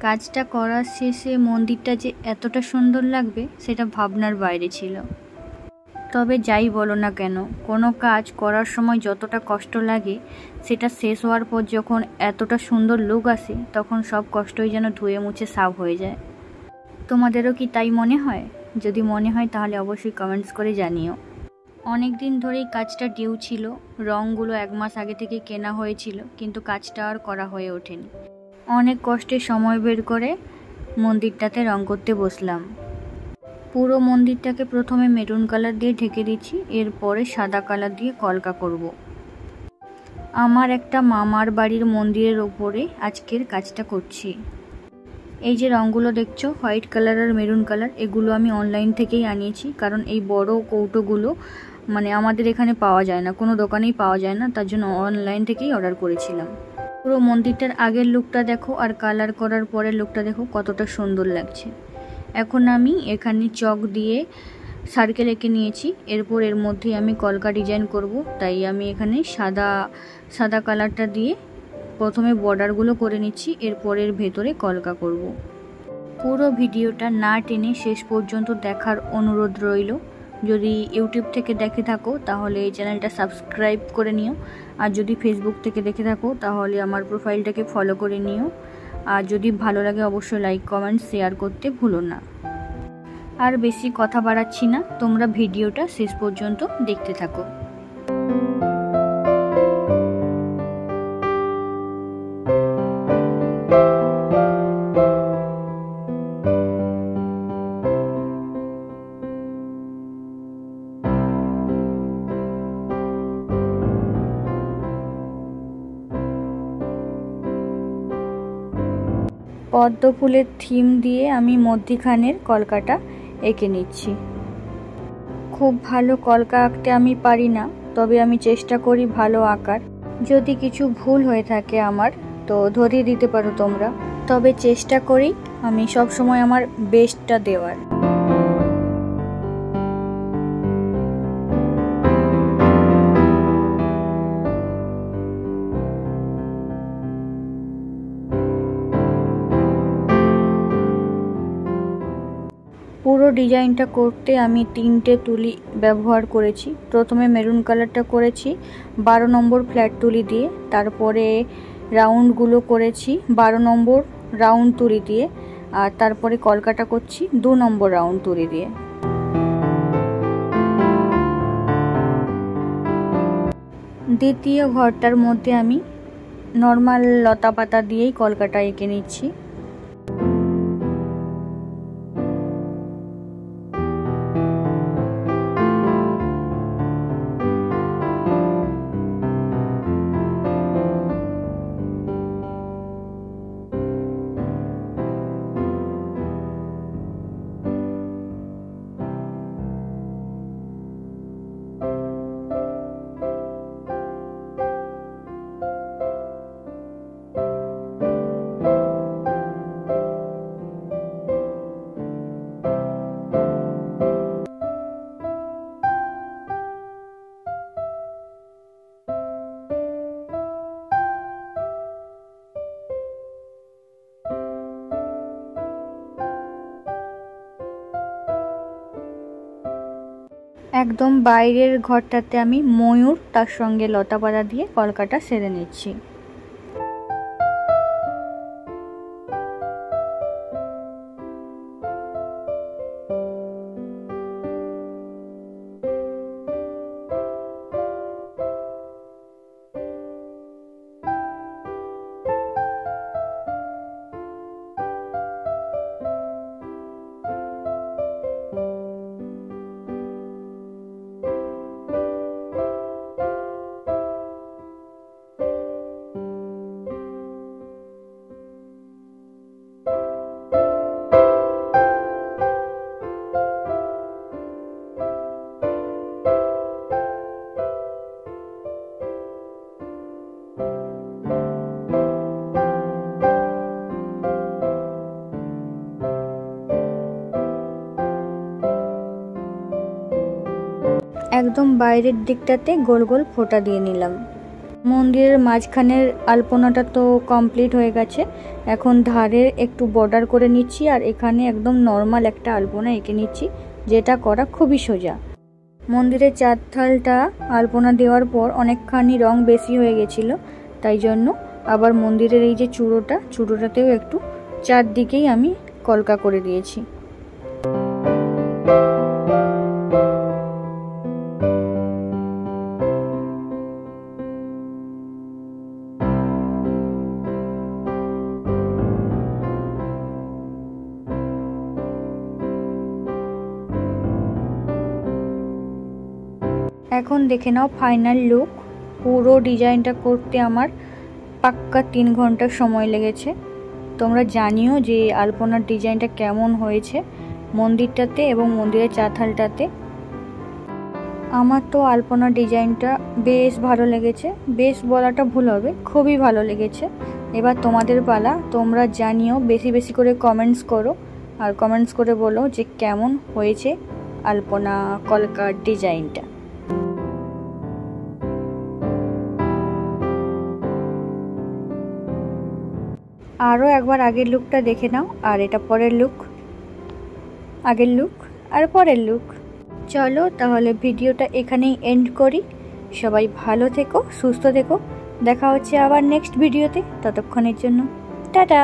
কাজটা করার শেষে মন্দিরটা যে এতটা সুন্দর লাগবে সেটা ভাবনার বাইরে ছিল। তবে যাই বলো না কেন, কোনো কাজ করার সময় যতটা কষ্ট লাগে সেটা শেষ হওয়ার পর যখন এতটা সুন্দর লুক আসে তখন সব কষ্টই যেন ধুয়ে মুছে সাফ হয়ে যায়। তোমাদেরও কি তাই মনে হয়? যদি মনে হয় তাহলে অবশ্যই কমেন্টস করে জানিও। অনেক দিন ধরেই কাজটা ডিউ ছিল, রঙগুলো 1 মাস আগে থেকে কেনা হয়েছিল, কিন্তু কাজটা আর করা হয়ে ওঠেনি। অনেক কষ্টে সময় বের করে মন্দিরটাতে রং করতে বসলাম। পুরো মন্দিরটাকে প্রথমে মেরুন কালার দিয়ে ঢেকে দিচ্ছি, এরপরে সাদা কালার দিয়ে কলকা করব। আমার একটা মামার বাড়ির মন্দিরের ওপরে আজকের কাজটা করছি। এই যে রঙগুলো দেখছো, হোয়াইট কালার আর মেরুন কালার, এগুলো আমি অনলাইন থেকেই আনিয়েছি, কারণ এই বড় কৌটোগুলো আমাদের এখানে পাওয়া যায় না, কোনো দোকানেই পাওয়া যায় না, তার জন্য অনলাইন থেকেই অর্ডার করেছিলাম। পুরো মন্দিরটার আগের লুকটা দেখো আর কালার করার পরের লুকটা দেখো কতটা সুন্দর লাগছে। এখন আমি এখানে চক দিয়ে সার্কেল এঁকে নিয়েছি, এরপর এর মধ্যে আমি কলকা ডিজাইন করব, তাই আমি এখানে সাদা কালারটা দিয়ে প্রথমে বর্ডারগুলো করে নিচ্ছি, এরপরের ভেতরে কলকা করব। পুরো ভিডিওটা না টেনে শেষ পর্যন্ত দেখার অনুরোধ রইল। যদি ইউটিউব থেকে দেখে থাকো তাহলে এই চ্যানেলটা সাবস্ক্রাইব করে নিও, আর যদি ফেসবুক থেকে দেখে থাকো তাহলে আমার প্রোফাইলটাকে ফলো করে নিও, আর যদি ভালো লাগে অবশ্যই লাইক কমেন্ট শেয়ার করতে ভুলো না। আর বেশি কথা বাড়াচ্ছি না, তোমরা ভিডিওটা শেষ পর্যন্ত দেখতে থাকো। পদ্ম ফুলের থিম দিয়ে আমি মধ্যিখানের কলকাটা এঁকে নিচ্ছি। খুব ভালো কলকা আঁকতে আমি পারি না, তবে আমি চেষ্টা করি ভালো আঁকার। যদি কিছু ভুল হয়ে থাকে আমার তো ধরিয়ে দিতে পারো তোমরা, তবে চেষ্টা করি আমি সব সময় আমার বেস্টটা দেওয়ার। পুরো ডিজাইনটা করতে আমি 3টে তুলি ব্যবহার করেছি। প্রথমে মেরুন কালারটা করেছি 12 নম্বর ফ্ল্যাট তুলি দিয়ে, তারপরে রাউন্ডগুলো করেছি 12 নম্বর রাউন্ড তুলি দিয়ে, আর তারপরে কলকাটা করছি 2 নম্বর রাউন্ড তুলি দিয়ে। দ্বিতীয় ঘরটার মধ্যে আমি নর্মাল লতা পাতা দিয়েই কলকাটা এঁকে নিচ্ছি। একদম বাইরের ঘরটাতে আমি ময়ূর তার সঙ্গে লতা পাতা দিয়ে কলকাটা সেরে নিচ্ছি। একদম বাইরের দিকটাতে গোল গোল ফোঁটা দিয়ে নিলাম। মন্দিরের মাঝখানের আলপনাটা তো কমপ্লিট হয়ে গেছে। এখন ধারে একটু বর্ডার করে নিচ্ছি আর এখানে একদম নর্মাল একটা আলপনা এঁকে নিচ্ছি, যেটা করা খুবই সোজা। মন্দিরের চারথালটা আলপনা দেওয়ার পর অনেকখানি রং বেশি হয়ে গেছিলো, তাই জন্য আবার মন্দিরের এই যে চূড়োটাতেও একটু চারদিকেই আমি কলকা করে দিয়েছি। এখন দেখে নাও ফাইনাল লুক। পুরো ডিজাইনটা করতে আমার পাক্কা 3 ঘন্টা সময় লেগেছে। তোমরা জানিও যে আলপনার ডিজাইনটা কেমন হয়েছে মন্দিরটাতে এবং মন্দিরের চারথালটাতে। আমার তো আলপনার ডিজাইনটা বেশ ভালো লেগেছে, বেশ বলাটা ভুল হবে, খুবই ভালো লেগেছে। এবার তোমাদের পালা, তোমরা জানিও, বেশি বেশি করে কমেন্টস করো আর কমেন্টস করে বলো যে কেমন হয়েছে আলপনা কলকার ডিজাইনটা। আরও একবার আগের লুকটা দেখে নাও, আর এটা পরের লুক, আগের লুক আর পরের লুক। চলো তাহলে ভিডিওটা এখানেই এন্ড করি। সবাই ভালো থেকো, সুস্থ থেকো, দেখা হচ্ছে আবার নেক্সট ভিডিওতে। ততক্ষণের জন্য টাটা।